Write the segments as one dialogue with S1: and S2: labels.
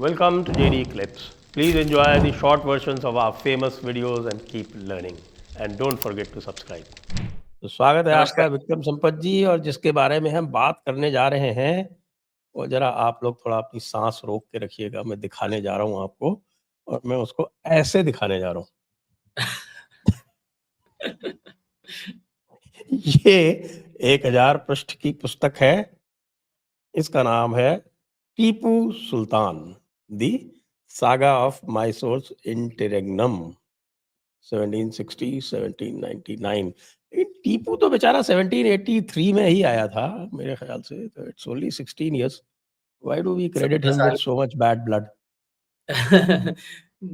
S1: Welcome to JD Clips. Please enjoy the short versions of our famous videos and keep learning. And don't forget to subscribe. तो स्वागत है आपका
S2: नमस्कार।
S1: विक्रम संपत जी, और जिसके बारे में हम बात करने जा रहे हैं वो जरा आप लोग थोड़ा अपनी सांस रोक के रखिएगा। मैं दिखाने जा रहा हूं आपको, और मैं उसको ऐसे दिखाने जा रहा हूं। ये 1000 पृष्ठ की पुस्तक है। इसका नाम है टीपू सुल्तान, दी saga of Mysore's interregnum 1760 1799। Tipu तो बेचारा 1783 में ही आया था मेरे ख्याल से। तो it's only 16 years. Why do we credit
S2: 17
S1: him with
S2: साल।
S1: so much bad blood?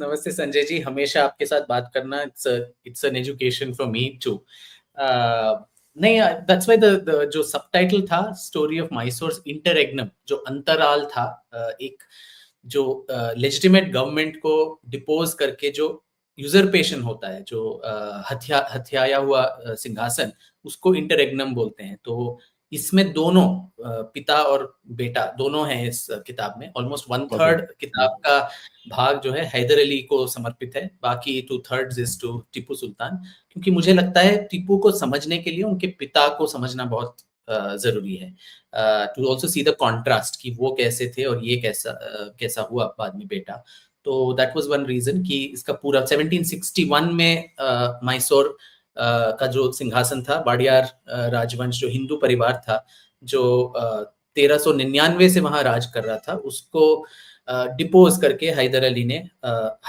S2: नमस्ते संजय जी, हमेशा आपके साथ बात करना it's an education for me too. नहीं, दैट्स व्हाई द जो सबटाइटल था स्टोरी ऑफ माइसोर्स इंटररेग्नम, जो अंतराल था, एक जो लेजिटिमेट गवर्नमेंट को डिपोज करके जो यूजरपेशन होता है, जो हथियाया हुआ सिंहासन, उसको इंटररेग्नम बोलते हैं। तो इसमें दोनों पिता और बेटा दोनों हैं इस किताब में। ऑलमोस्ट 1/3 किताब का भाग जो है हैदर अली को समर्पित है, बाकी 2/3 इज टू टीपू सुल्तान। क्योंकि मुझे लगता है टीपू को समझने के लिए उनके पिता को समझना बहुत जरूरी है, to also see the contrast कि वो कैसे थे और ये कैसा हुआ बाद में बेटा। तो दैट वाज वन रीजन कि इसका पूरा 1761 में मैसूर का जो सिंहासन था, वाडियार राजवंश, जो हिंदू परिवार था, जो 1399 से वहां राज कर रहा था, उसको डिपोज करके हैदर अली ने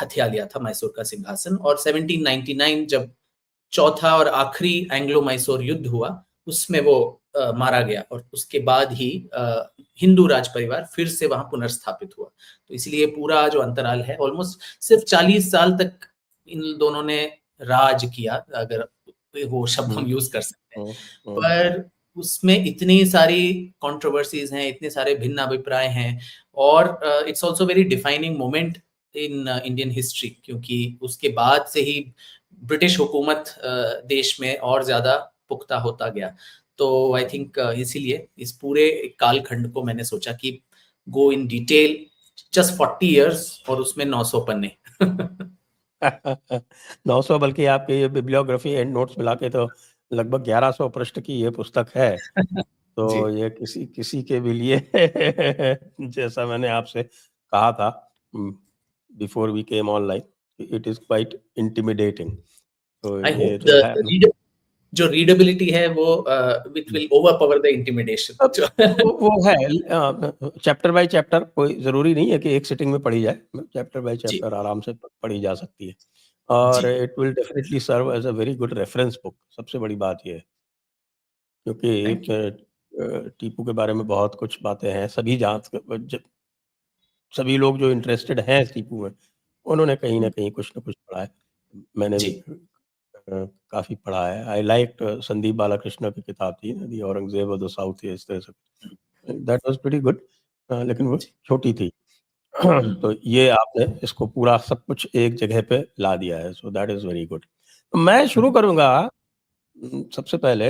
S2: हथिया लिया था मैसूर का सिंहासन। और 1799 जब चौथा और आखिरी एंग्लो मैसूर युद्ध हुआ, उसमें वो मारा गया, और उसके बाद ही हिंदू राज परिवार फिर से वहां पुनर्स्थापित हुआ। तो इसलिए पूरा जो अंतराल है, ऑलमोस्ट सिर्फ 40 साल तक इन दोनों ने राज किया, अगर वो शब्द हम यूज कर सकते हैं। पर उसमें इतनी सारी कंट्रोवर्सीज हैं, इतने सारे भिन्न अभिप्राय हैं, और it's also very defining moment in Indian history, क्योंकि उसके बाद से ही ब्रिटिश हुकूमत देश में और ज्यादा पुख्ता होता गया। तो आई थिंक इसीलिए इस पूरे कालखंड को मैंने सोचा कि गो इन डिटेल, जस्ट 40 years और उसमें 900 पन्ने।
S1: 900, बल्कि आपके ये बिब्लियोग्राफी एंड नोट्स मिला के तो लगभग 1100 पृष्ठ की ये पुस्तक है। तो ये किसी के भी लिए जैसा मैंने आपसे कहा था before we came online, it is quite intimidating. तो
S2: आई
S1: ये
S2: होप
S1: जो है
S2: जो रीडेबिलिटी है वो it will overpower the intimidation.
S1: वो है चैप्टर बाय चैप्टर, कोई जरूरी नहीं है कि एक सिटिंग में पढ़ी जाए। चैप्टर बाय चैप्टर आराम से पढ़ी जा सकती है, और it will definitely serve as a very good reference book. सबसे बड़ी बात ये है, क्योंकि टीपू के बारे में बहुत कुछ बातें हैं। सभी लोग जो इंटरेस्टेड हैं टीपू में, उन्होंने कहीं ना कहीं कुछ ना कुछ पढ़ा है। मैंने भी काफी पढ़ा है। आई लाइक संदीप बालाकृष्ण की किताब थी ना, दी औरंगजेब ऑफ द साउथ, इस तरह से, दैट वाज प्रीटी गुड, लेकिन वो छोटी थी। तो ये आपने इसको पूरा सब कुछ एक जगह पे ला दिया है, so that is very good. तो मैं शुरू करूंगा। सबसे पहले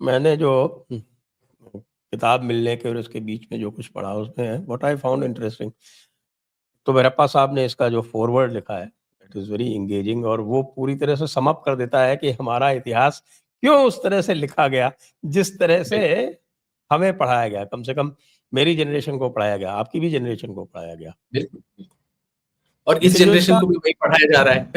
S1: मैंने जो किताब मिलने के और उसके बीच में जो कुछ पढ़ा, उसमें व्हाट आई फाउंड इंटरेस्टिंग, तो वीरप्पा साहब ने इसका जो फॉरवर्ड लिखा है, इट इज वेरी इंगेजिंग, और वो पूरी तरह से सम अप कर देता है कि हमारा इतिहास क्यों उस तरह से लिखा गया जिस तरह से हमें पढ़ाया गया। कम से कम मेरी जनरेशन को पढ़ाया गया, आपकी भी जनरेशन को पढ़ाया गया।
S2: बिल्कुल, और इस
S1: लेकिन जो
S2: जनरेशन
S1: इसका
S2: को भी वही पढ़ाया जा रहा है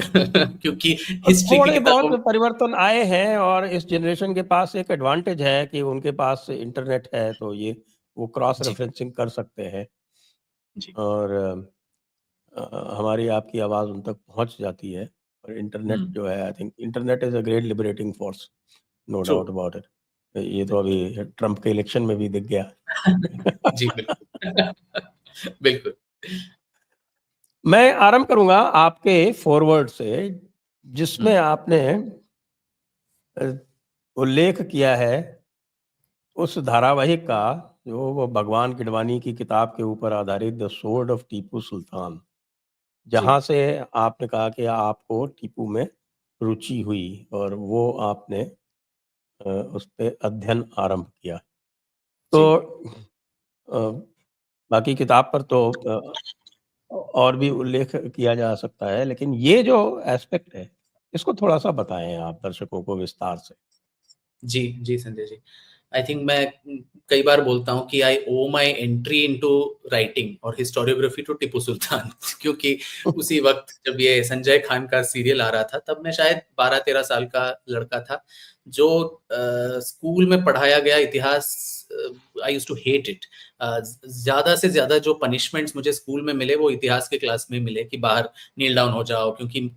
S2: क्योंकि हिस्ट्री की
S1: थोड़े
S2: किताबों
S1: बहुत परिवर्तन आए हैं, और इस जनरेशन के पास एक एडवांटेज है कि उनके पास इंटरनेट है, तो ये वो क्रॉस रेफरेंसिंग कर सकते हैं, और हमारी आपकी आवाज़ उन तक पहुंच जाती है। और इंटरनेट जो है, I think internet is a great liberating force, no doubt about it. ये तो अभी ट्रम्प के इलेक्शन में भी दिख गया।
S2: जी बिल्कुल। बिल्कुल।
S1: मैं आरंभ करूंगा आपके फॉरवर्ड से, जिसमें आपने उल्लेख किया है उस धारावाहिक का जो वो भगवान किडवानी की किताब के ऊपर आधारित, the sword of Tipu Sultan, जहां से आपने कहा कि आपको टीपू में रुचि हुई और वो आपने उस पे अध्ययन आरंभ किया। तो बाकी किताब पर तो और भी उल्लेख किया जा सकता है, लेकिन ये जो एस्पेक्ट है, इसको थोड़ा-सा बताएँ आप दर्शकों को विस्तार से।
S2: जी, जी संजय जी। आई थिंक मैं कई बार बोलता हूँ कि I owe my entry into writing और हिस्टोरियोग्राफी टू टीपू सुल्तान क्योंकि उसी वक़्त जब ये संजय खान का सीरियल आ रहा था, तब मैं शायद 12-13 साल का लड़का था, जो स्कूल में पढ़ाया गया इतिहास I used to hate it. ज़्यादा से ज़्यादा जो पनिशमेंट्स मुझे स्कूल में मिले, वो इतिहास के क्लास में मिले कि बाहर नील डाउन हो जाओ, क्योंकि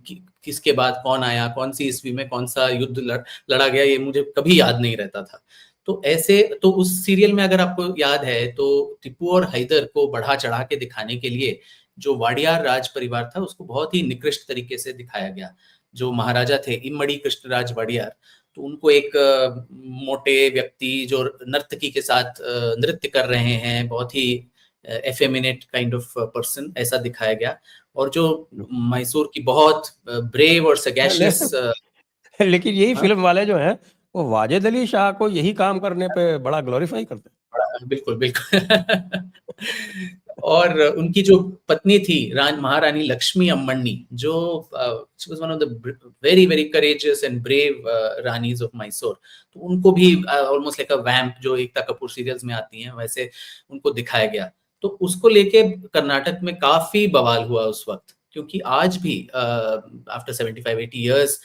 S2: किसके बाद कौन आया, कौन-सी ईस्वी में कौन-सा युद्ध लड़ा गया, ये मुझे कभी याद नहीं रहता था। तो ऐसे तो उस सीरियल में अगर आपको याद है, तो टीपू और हैदर को बढ़ा-चढ़ा के दिखाने के लिए जो वाडियार राज परिवार था, उसको बहुत ही निकृष्ट तरीके से दिखाया गया। जो महाराजा थे इम्मड़ी कृष्णराज वाडियार, तो उनको एक मोटे व्यक्ति जो नर्तकी के साथ नृत्य कर रहे हैं, बहुत ही एफेमिनेट काइंड ऑफ पर्सन, ऐसा दिखाया गया। और जो मैसूर की बहुत ब्रेव और सगैशियस
S1: लेकिन यही
S2: हाँ?
S1: फ़िल्म वाले जो हैं, वो वाजिद अली शाह को यही काम करने पे बड़ा ग्लोरीफाई करते हैं।
S2: बिल्कुल, बिल्कुल। और उनकी जो पत्नी थी महारानी लक्ष्मी अम्मण्णी, जो she was one of the very, very courageous and brave ranis of Mysore. तो उनको भी ऑलमोस्ट लाइक अ वैम्प, जो एकता कपूर सीरियल्स में आती हैं, वैसे उनको दिखाया गया। तो उसको लेके कर्नाटक में काफ़ी बवाल हुआ उस वक़्त, क्योंकि आज भी आफ्टर 75-80 इयर्स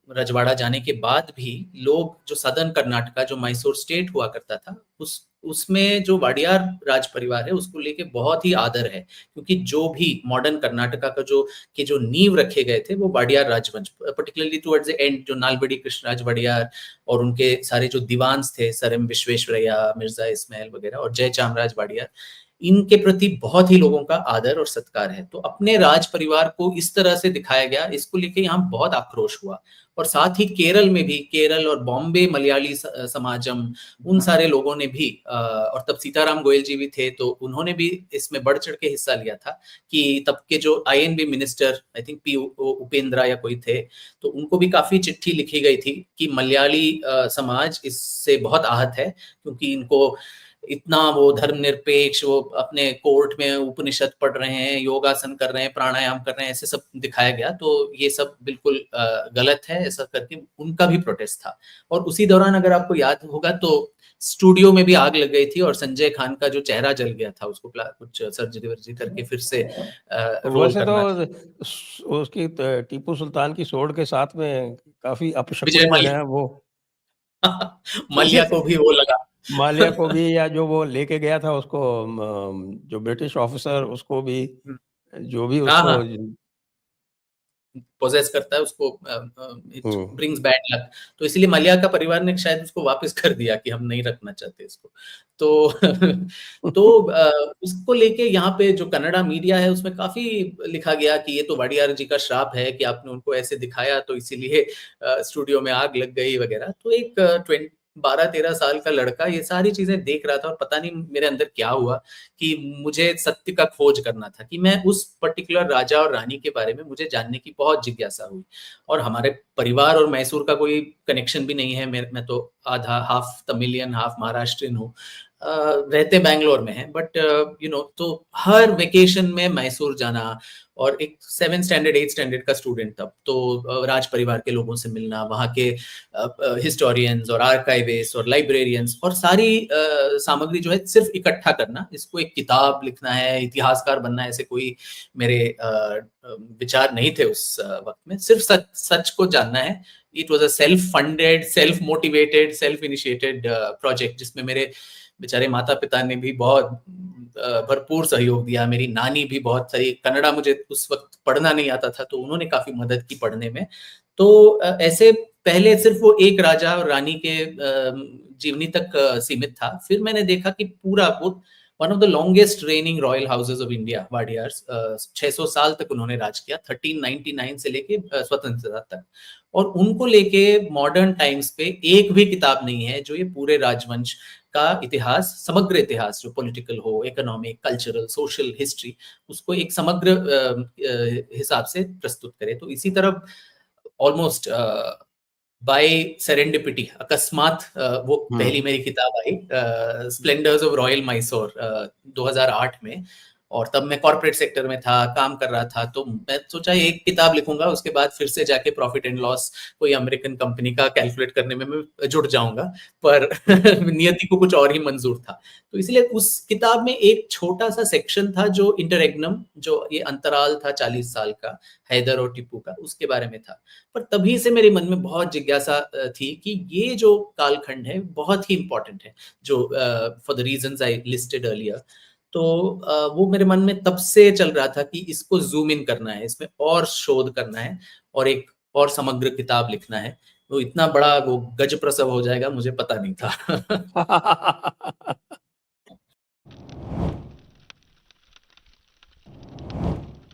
S2: रजवाड़ा जाने के बाद भी लोग जो सदर्न कर्नाटका, जो मैसूर स्टेट हुआ करता था, उसमें जो वाडियार राज परिवार है, उसको लेके बहुत ही आदर है, क्योंकि जो भी मॉडर्न कर्नाटका का जो नींव रखे गए थे, वो वाडियार राजवंश, पर्टिकुलरली टुवर्ड्स द एंड, जो नालबड़ी कृष्णराज वाडियार और उनके सारे जो दीवान्स थे, सर एम विश्वेश्वरैया, मिर्जा इस्माइल वगैरह और जय चामराज वाडियार, इनके प्रति बहुत ही लोगों का आदर और सत्कार है। तो अपने राज परिवार को इस तरह से दिखाया गया, इसको लेके यहाँ बहुत आक्रोश हुआ। और साथ ही केरल में भी, केरल और बॉम्बे मलयाली समाजम, उन सारे लोगों ने भी और तब सीताराम गोयल जी भी थे, तो उन्होंने भी इसमें बढ़ चढ़ के हिस्सा लिया था कि तब के जो I&B minister, I think P Upendra या कोई थे, तो उनको भी काफ़ी चिट्ठी लिखी गई थी कि मलयाली समाज इससे बहुत आहत है, क्योंकि इनको इतना वो धर्मनिरपेक्ष, वो अपने कोर्ट में उपनिषद पढ़ रहे हैं, योगासन कर रहे हैं, प्राणायाम कर रहे हैं, ऐसे सब दिखाया गया। तो ये सब बिल्कुल गलत है, ऐसा करके उनका भी प्रोटेस्ट था। और उसी दौरान अगर आपको याद होगा, तो स्टूडियो में भी आग लग गई थी और संजय खान का जो चेहरा जल गया था, उसको कुछ सर्जरी वर्जरी करके फिर से रोल
S1: वैसे तो
S2: करना था।
S1: उसकी टीपू सुल्तान की सोड़ के साथ में काफ़ी
S2: विजय
S1: अपशकुन जो
S2: मल्ल्या
S1: है वो
S2: मल्ल्या को भी वो लगा।
S1: माल्या को भी, या जो वो लेके गया था उसको, जो ब्रिटिश ऑफिसर, उसको भी, जो भी
S2: हाँ,
S1: उसको
S2: हाँ। पोजेस करता है उसको, it
S1: hmm.
S2: Brings bad luck. तो इसीलिए मलिया का परिवार ने शायद उसको वापस कर दिया कि हम नहीं रखना चाहते इसको। तो तो उसको लेके यहाँ पे जो कन्नड़ा मीडिया है, उसमें काफ़ी लिखा गया कि ये तो वाडियार जी का श्राप है कि आपने उनको ऐसे दिखाया, तो इसीलिए स्टूडियो में आग लग गई वगैरह। तो एक 12-13 साल का लड़का ये सारी चीज़ें देख रहा था, और पता नहीं मेरे अंदर क्या हुआ कि मुझे सत्य का खोज करना था, कि मैं उस पर्टिकुलर राजा और रानी के बारे में मुझे जानने की बहुत जिज्ञासा हुई। और हमारे परिवार और मैसूर का कोई कनेक्शन भी नहीं है, मैं तो आधा हाफ तमिलियन हाफ महाराष्ट्रियन हूँ। रहते बैंगलोर में हैं, बट तो हर वेकेशन में मैसूर जाना, और एक 7th स्टैंडर्ड 8th स्टैंडर्ड का स्टूडेंट तब, तो राज परिवार के लोगों से मिलना, वहाँ के हिस्टोरियंस और आर्काइविस्ट और लाइब्रेरियंस, और सारी सामग्री जो है सिर्फ इकट्ठा करना, इसको एक किताब लिखना है, इतिहासकार बनना है, ऐसे कोई मेरे विचार नहीं थे उस वक्त में। सिर्फ सच सच को जानना है। It was a self funded, self motivated, self initiated project, जिसमें मेरे बेचारे माता पिता ने भी बहुत भरपूर सहयोग दिया। मेरी नानी भी बहुत सारी, कन्नड़ा मुझे उस वक्त पढ़ना नहीं आता था, तो उन्होंने काफी मदद की पढ़ने में। तो ऐसे पहले सिर्फ वो एक राजा और रानी के जीवनी तक सीमित था। फिर मैंने देखा कि पूरा वो one of the longest reigning royal houses of India, Wadiyars, 600 साल तक उन्होंने राज किया, 1399 से लेके स्वतंत्रता तक। और उनको लेके मॉडर्न टाइम्स पे एक भी किताब नहीं है जो ये पूरे राजवंश का इतिहास, समग्र इतिहास, जो पॉलिटिकल हो, इकोनॉमिक, कल्चरल, सोशल हिस्ट्री, उसको एक समग्र हिसाब से प्रस्तुत करे। तो इसी तरह ऑलमोस्ट बाय सेरेंडिपिटी, अकस्मात वो पहली
S1: हुँ।
S2: मेरी किताब आई, स्प्लेंडर्स ऑफ रॉयल मैसूर, 2008 में। और तब मैं कॉर्पोरेट सेक्टर में था, काम कर रहा था, तो मैं सोचा एक किताब लिखूंगा, उसके बाद फिर से जाके प्रॉफिट एंड लॉस कोई अमेरिकन कंपनी का कैलकुलेट करने में मैं जुड़ जाऊंगा, पर नियति को कुछ और ही मंजूर था। तो इसलिए उस किताब में एक छोटा सा सेक्शन था जो इंटररेग्नम, जो ये अंतराल था 40 साल का हैदर और टीपू का, उसके बारे में था। पर तभी से मेरे मन में बहुत जिज्ञासा थी कि ये जो कालखंड है बहुत ही इंपॉर्टेंट है, जो for the reasons I listed earlier. तो वो मेरे मन में तब से चल रहा था कि इसको जूम इन करना है, इसमें और शोध करना है और एक और समग्र किताब लिखना है। तो इतना बड़ा वो गज प्रसव हो जाएगा मुझे पता नहीं था।